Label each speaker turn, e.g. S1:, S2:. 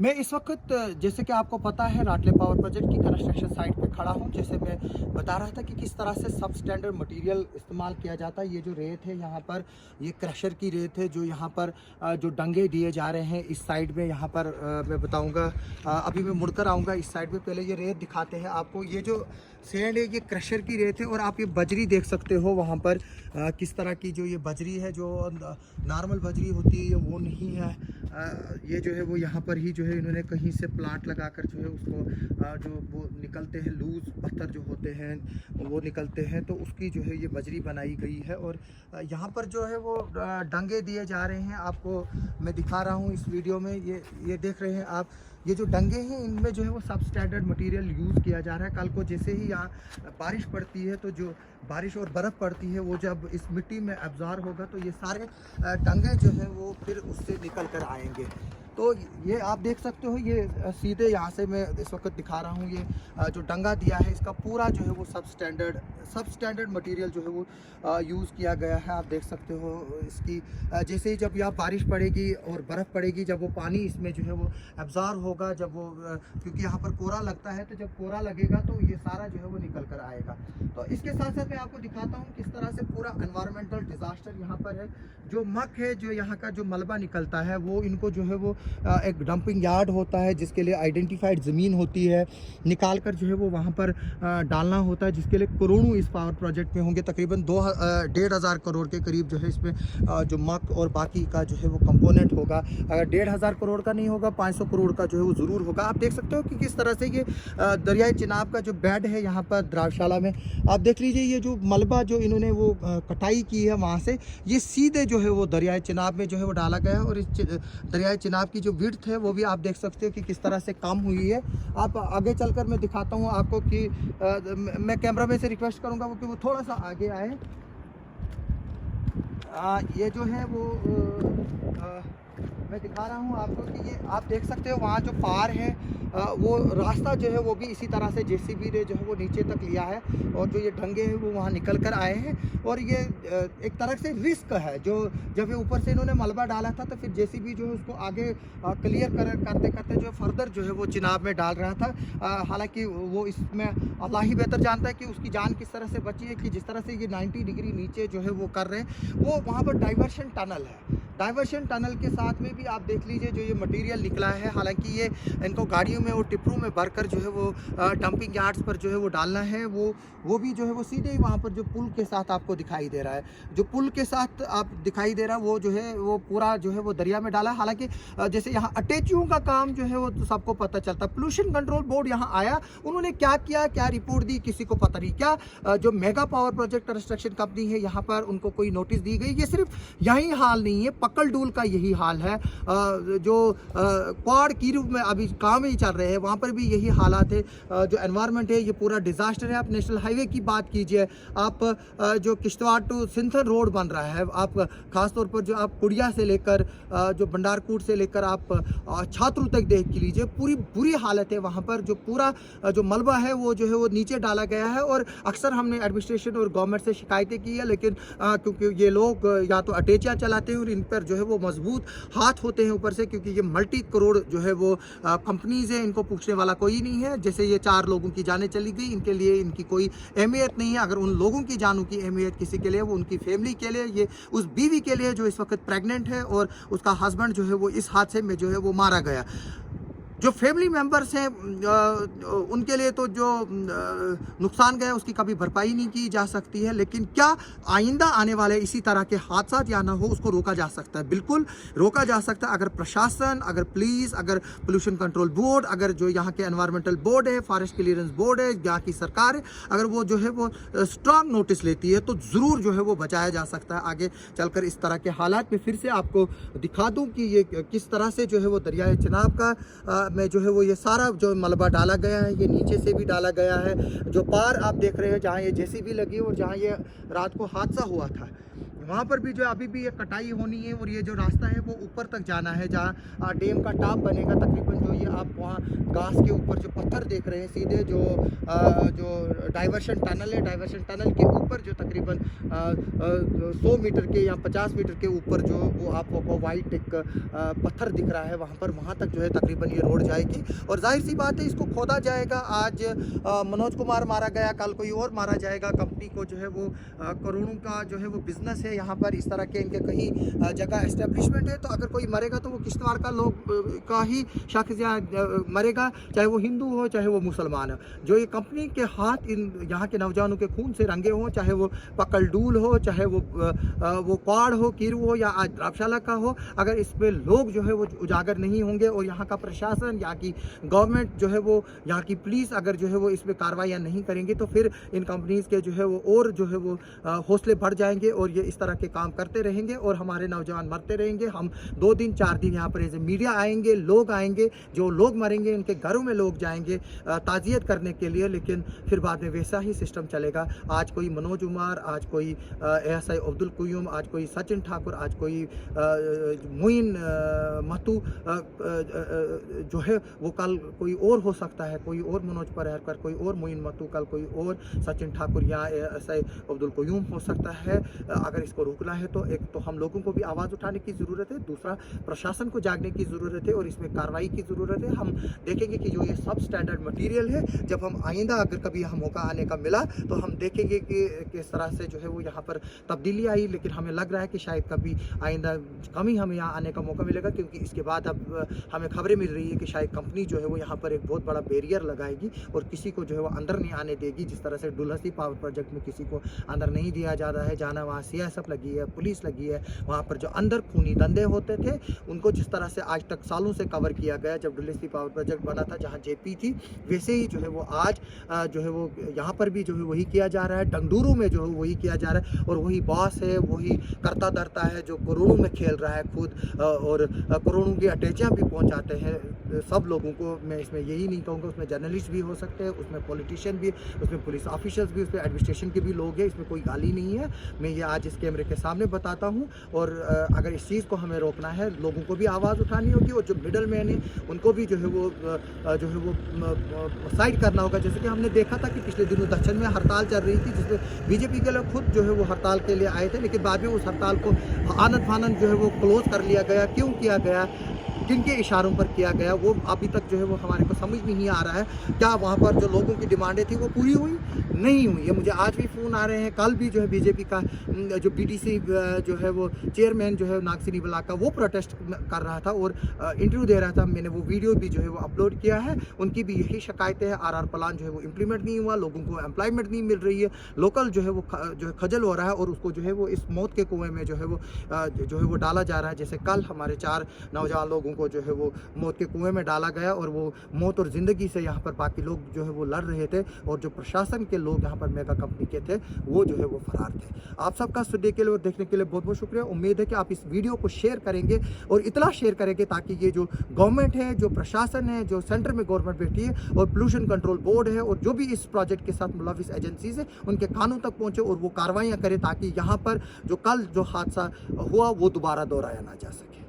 S1: मैं इस वक्त जैसे कि आपको पता है राटले पावर प्रोजेक्ट की कंस्ट्रक्शन साइट पे खड़ा हूँ। जैसे मैं बता रहा था कि किस तरह से सब स्टैंडर्ड मटेरियल इस्तेमाल किया जाता है। ये जो रेत है यहाँ पर, ये क्रशर की रेत है जो यहाँ पर जो डंगे दिए जा रहे हैं इस साइड में। यहाँ पर मैं बताऊँगा, अभी मैं मुड़कर आऊँगा इस साइड में। पहले ये रेत दिखाते हैं आपको। ये जो सैंड है ये क्रशर की रेत है और आप ये बजरी देख सकते हो वहाँ पर किस तरह की जो ये बजरी है, जो नॉर्मल बजरी होती है ये वो नहीं है। ये जो है वो यहाँ पर ही जो है इन्होंने कहीं से प्लांट लगाकर जो है उसको जो वो निकलते हैं लूज पत्थर जो होते हैं वो निकलते हैं, तो उसकी जो है ये बजरी बनाई गई है। और यहाँ पर जो है वो डंगे दिए जा रहे हैं, आपको मैं दिखा रहा हूँ इस वीडियो में। ये देख रहे हैं आप, ये जो डंगे हैं इनमें जो है वो सब स्टैंडर्ड मटेरियल यूज़ किया जा रहा है। कल को जैसे ही यहाँ बारिश पड़ती है तो जो बारिश और बर्फ़ पड़ती है वो जब इस मिट्टी में एब्जॉर्ब होगा तो ये सारे डंगे जो है वो फिर उससे निकल कर आएंगे। तो ये आप देख सकते हो, ये सीधे यहाँ से मैं इस वक्त दिखा रहा हूँ। ये जो डंगा दिया है इसका पूरा जो है वो सब स्टैंडर्ड मटेरियल जो है वो यूज़ किया गया है। आप देख सकते हो इसकी जैसे ही जब यहाँ बारिश पड़ेगी और बर्फ़ पड़ेगी, जब वो पानी इसमें जो है वो एब्जॉर्ब होगा, जब वो क्योंकि यहाँ पर कोरा लगता है, तो जब कोरा लगेगा तो ये सारा जो है वो निकल कर आएगा। तो इसके साथ साथ मैं आपको दिखाता हूँ किस तरह से पूरा एनवायरमेंटल डिज़ास्टर यहाँ पर है। जो मक है, जो यहाँ का जो मलबा निकलता है वो इनको जो है वो एक डंपिंग यार्ड होता है जिसके लिए आइडेंटिफाइड ज़मीन होती है, निकाल कर जो है वो वहाँ पर डालना होता है, जिसके लिए करोड़ों इस पावर प्रोजेक्ट में होंगे। तकरीबन 1,500 करोड़ के करीब जो है इसमें जो मक और बाकी का जो है वो कंपोनेंट होगा। अगर 1,500 करोड़ का नहीं होगा, 500 करोड़ का जो है वो ज़रूर होगा। आप देख सकते हो कि किस तरह से ये दरियाई चिनाब का जो बेड है यहाँ पर द्रावशाला में, आप देख लीजिए। ये जो मलबा जो इन्होंने वो कटाई की है वहाँ से, ये सीधे जो है वो दरियाई चिनाब में जो है वो डाला गया है। और इस दरियाई चिनाब की जो विड्थ है वो भी आप देख सकते हो कि किस तरह से कम हुई है। आप आगे चलकर मैं दिखाता हूँ आपको कि मैं कैमरा मैन से रिक्वेस्ट करूँगा वो कि वो थोड़ा सा आगे आए। ये जो है वो मैं दिखा रहा हूँ आपको कि ये आप देख सकते हो वहाँ जो पार है वो रास्ता जो है वो भी इसी तरह से जेसीबी ने जो है वो नीचे तक लिया है, और जो ये डंगे हैं वो वहाँ निकल कर आए हैं। और ये एक तरह से रिस्क है, जो जब ये ऊपर से इन्होंने मलबा डाला था तो फिर जेसीबी जो है उसको आगे क्लियर करते करते जो फर्दर जो है वो चिनाब में डाल रहा था। हालांकि वो इसमें अल्लाह ही बेहतर जानता है कि उसकी जान किस तरह से बची है, कि जिस तरह से ये 90 डिग्री नीचे जो है वो कर रहे हैं। वो वहाँ पर डाइवर्शन टनल है, डाइवर्शन टनल के साथ में भी आप देख लीजिए जो ये मटेरियल निकला है। हालांकि ये इनको गाड़ियों में और टिप्परों में भरकर जो है वो डंपिंग यार्ड्स पर जो है वो डालना है। वो भी जो है वो सीधे ही वहाँ पर जो पुल के साथ आपको दिखाई दे रहा है, जो पुल के साथ आप दिखाई दे रहा है वो जो है वो पूरा जो है वो दरिया में डाला है। हालांकि जैसे यहाँ अटैचियों का काम जो है वो तो सबको पता चलता। पोल्यूशन कंट्रोल बोर्ड यहाँ आया, उन्होंने क्या किया, क्या रिपोर्ट दी, किसी को पता नहीं। क्या जो mega power project construction company है यहाँ पर उनको कोई नोटिस दी गई? ये सिर्फ यही हाल नहीं है, पकल डूल का यही हाल है। जो क्वाड की रूप में अभी काम ही चल रहे हैं वहाँ पर भी यही हालात है। जो एनवायरनमेंट है ये पूरा डिज़ास्टर है। आप नेशनल हाईवे की बात कीजिए, आप जो किश्तवाड़ टू सिंथर रोड बन रहा है, आप ख़ासतौर पर जो आप कुड़िया से लेकर जो भंडारकोट से लेकर आप छात्रों तक देख लीजिए, पूरी बुरी हालत है वहाँ पर। जो पूरा जो मलबा है वो जो है वो नीचे डाला गया है। और अक्सर हमने एडमिनिस्ट्रेशन और गवर्नमेंट से शिकायतें की है, लेकिन क्योंकि ये लोग या तो अटैचियाँ चलाते हैं और इन पर जो है वो मजबूत हाथ होते हैं ऊपर से, क्योंकि ये मल्टी करोड़ जो है वो कंपनीज़ हैं, इनको पूछने वाला कोई नहीं है। जैसे ये 4 लोगों की जानें चली गई, इनके लिए इनकी कोई अहमियत नहीं है। अगर उन लोगों की जानों की अहमियत किसी के लिए, वो उनकी फैमिली के लिए, ये उस बीवी के लिए जो इस वक्त प्रेग्नेंट है और उसका हस्बैंड जो है वो इस हादसे में जो है वो मारा गया। जो फैमिली मेंबर्स हैं उनके लिए तो जो नुकसान गया उसकी कभी भरपाई नहीं की जा सकती है। लेकिन क्या आइंदा आने वाले इसी तरह के हादसा या ना हो, उसको रोका जा सकता है? बिल्कुल रोका जा सकता है। अगर प्रशासन, अगर पुलिस, अगर पोल्यूशन कंट्रोल बोर्ड, अगर जो यहाँ के एनवायरमेंटल बोर्ड है, फॉरेस्ट क्लियरेंस बोर्ड है, यहाँ की सरकार है, अगर वो जो है वो स्ट्रांग नोटिस लेती है तो ज़रूर जो है वो बचाया जा सकता है। आगे चलकर इस तरह के हालात में फिर से आपको दिखा दूँ कि ये किस तरह से जो है वो दरियाए चिनाब का में जो है वो ये सारा जो मलबा डाला गया है, ये नीचे से भी डाला गया है। जो पार आप देख रहे हो जहाँ ये जेसीबी लगी और जहाँ ये रात को हादसा हुआ था, वहाँ पर भी जो है अभी भी ये कटाई होनी है और ये जो रास्ता है वो ऊपर तक जाना है, जहाँ डैम का टॉप बनेगा तकरीबन। जो ये आप वहाँ घास के ऊपर जो पत्थर देख रहे हैं सीधे, जो डाइवर्शन टनल है, डाइवर्शन टनल के ऊपर जो तकरीबन 100 मीटर के या 50 मीटर के ऊपर जो वो आपको वाइट एक पत्थर दिख रहा है, वहाँ तक जो है तकरीबन ये रोड जाएगी। और जाहिर सी बात है इसको खोदा जाएगा। आज मनोज कुमार मारा गया, कल कोई और मारा जाएगा। कंपनी को जो है वो करोड़ों का जो है वो बिजनेस है यहाँ पर, इस तरह के इनके कहीं जगह एस्टेब्लिशमेंट है। तो अगर कोई मरेगा तो वो किश्तवाड़ का लोग का ही शख्स मरेगा, चाहे वो हिंदू हो चाहे वो मुसलमान हो। जो ये कंपनी के हाथ इन यहाँ के नौजवानों के खून से रंगे हों, चाहे वो पकलडूल हो, चाहे वो क्वाड हो, कीरू हो या आज द्राबशाला का हो, अगर इस पर लोग जो है वो उजागर नहीं होंगे और यहाँ का प्रशासन, यहाँ की गवर्नमेंट जो है वो, यहाँ की पुलिस अगर जो है वो इस पर कार्रवाइयाँ नहीं करेंगे तो फिर इन कंपनीज़ के जो है वो और जो है वो हौसले बढ़ जाएंगे और ये इस तरह के काम करते रहेंगे और हमारे नौजवान मरते रहेंगे। हम 2 दिन 4 दिन यहाँ पर ऐसे मीडिया आएंगे, लोग आएंगे, जो लोग मरेंगे उनके घरों में लोग जाएंगे ताज़ियत करने के लिए, लेकिन फिर बाद में वैसा ही सिस्टम चलेगा। आज कोई मनोज उमर, आज कोई एएसआई अब्दुल कुयूम, आज कोई सचिन ठाकुर, आज कोई मोइन महतू जो है वो कल कोई और हो सकता है, कोई और मनोज परिहारकर, कोई और मोइन महतू, कल कोई और सचिन ठाकुर या एएसआई अब्दुल कुयूम हो सकता है। अगर इसको रोकना है तो एक तो हम लोगों को भी आवाज़ उठाने की ज़रूरत है, दूसरा प्रशासन को जागने की ज़रूरत है और इसमें कार्रवाई की ज़रूरत है। हम देखेंगे कि जो ये सब स्टैंडर्ड मटेरियल है, जब हम आइंदा अगर कभी यहाँ मौका आने का मिला तो हम देखेंगे कि किस तरह से जो है वो यहाँ पर तब्दीली आई। लेकिन हमें लग रहा है कि शायद कभी आइंदा कम ही हमें यहाँ आने का मौका मिलेगा, क्योंकि इसके बाद अब हमें खबरें मिल रही है कि शायद कंपनी जो है वो यहाँ पर एक बहुत बड़ा बैरियर लगाएगी और किसी को जो है वो अंदर नहीं आने देगी। जिस तरह से डुलहसी पावर प्रोजेक्ट में किसी को अंदर नहीं दिया जाता है जाना, वहाँ सीएसएफ लगी है, पुलिस लगी है, वहाँ पर जो अंदर खूनी धंधे होते थे उनको जिस तरह से आज तक सालों से कवर किया गया, जब डुलहसी पावर प्रोजेक्ट बना था जहाँ जेपी थी, वैसे ही जो है वो आज जो है वो यहाँ पर भी जो है वही किया जा रहा है। डंगडूरू में जो है वही किया जा रहा है और वही बॉस है, वही करता धरता है जो करोड़ों में खेल रहा है खुद और करोड़ों की अटैचियाँ भी पहुँचाते हैं सब लोगों को। मैं इसमें यही नहीं कहूँगा, उसमें जर्नलिस्ट भी हो सकते हैं, उसमें पॉलिटिशियन भी, उसमें पुलिस ऑफिसर्स भी, उसमें एडमिनिस्ट्रेशन के भी लोग हैं, इसमें कोई गाली नहीं है। मैं ये आज इस कैमरे के सामने बताता हूँ और अगर इस चीज़ को हमें रोकना है, लोगों को भी आवाज़ उठानी होगी और जो मिडल मैन है उनको भी जो है वो साइड करना होगा। जैसे कि हमने देखा था कि पिछले दिनों दक्षिण में हड़ताल चल रही थी जिसमें बीजेपी के लोग खुद जो है वो हड़ताल के लिए आए थे, लेकिन बाद में उस हड़ताल को आनंद फानंद जो है वो क्लोज कर लिया गया। क्यों किया गया, किनके इशारों पर किया गया, वो अभी तक जो है वो हमारे को समझ नहीं आ रहा है। क्या वहाँ पर जो लोगों की डिमांडें थी वो पूरी हुई, नहीं हुई। ये मुझे आज भी फ़ोन आ रहे हैं। कल भी जो है बीजेपी का जो बीटीसी जो है वो चेयरमैन जो है नागसिनी ब्लॉक का, वो प्रोटेस्ट कर रहा था और इंटरव्यू दे रहा था। मैंने वो वीडियो भी जो है वो अपलोड किया है। उनकी भी यही शिकायतें हैं। आरआर प्लान जो है वो इम्प्लीमेंट नहीं हुआ, लोगों को एम्प्लॉयमेंट नहीं मिल रही है, लोकल जो है वो खजल हो रहा है और उसको जो है वो इस मौत के कुएँ में जो है वो डाला जा रहा है। जैसे कल हमारे 4 नौजवान लोगों को जो है वो मौत के कुएं में डाला गया और वो मौत और ज़िंदगी से यहाँ पर बाकी लोग जो है वो लड़ रहे थे और जो प्रशासन के लोग यहाँ पर मेगा कंपनी के थे वो जो है वो फरार थे। आप सबका सुनने के लिए और देखने के लिए बहुत बहुत शुक्रिया। उम्मीद है कि आप इस वीडियो को शेयर करेंगे और इतना शेयर करेंगे ताकि ये जो गवर्नमेंट है, जो प्रशासन है, जो सेंटर में गवर्नमेंट बैठी है और पोल्यूशन कंट्रोल बोर्ड है और जो भी इस प्रोजेक्ट के साथ मुलविस एजेंसीज है, उनके कानों तक पहुँचे और वो कार्रवाइयाँ करें ताकि यहाँ पर जो कल जो हादसा हुआ वो दोबारा दोहराया ना जा सके।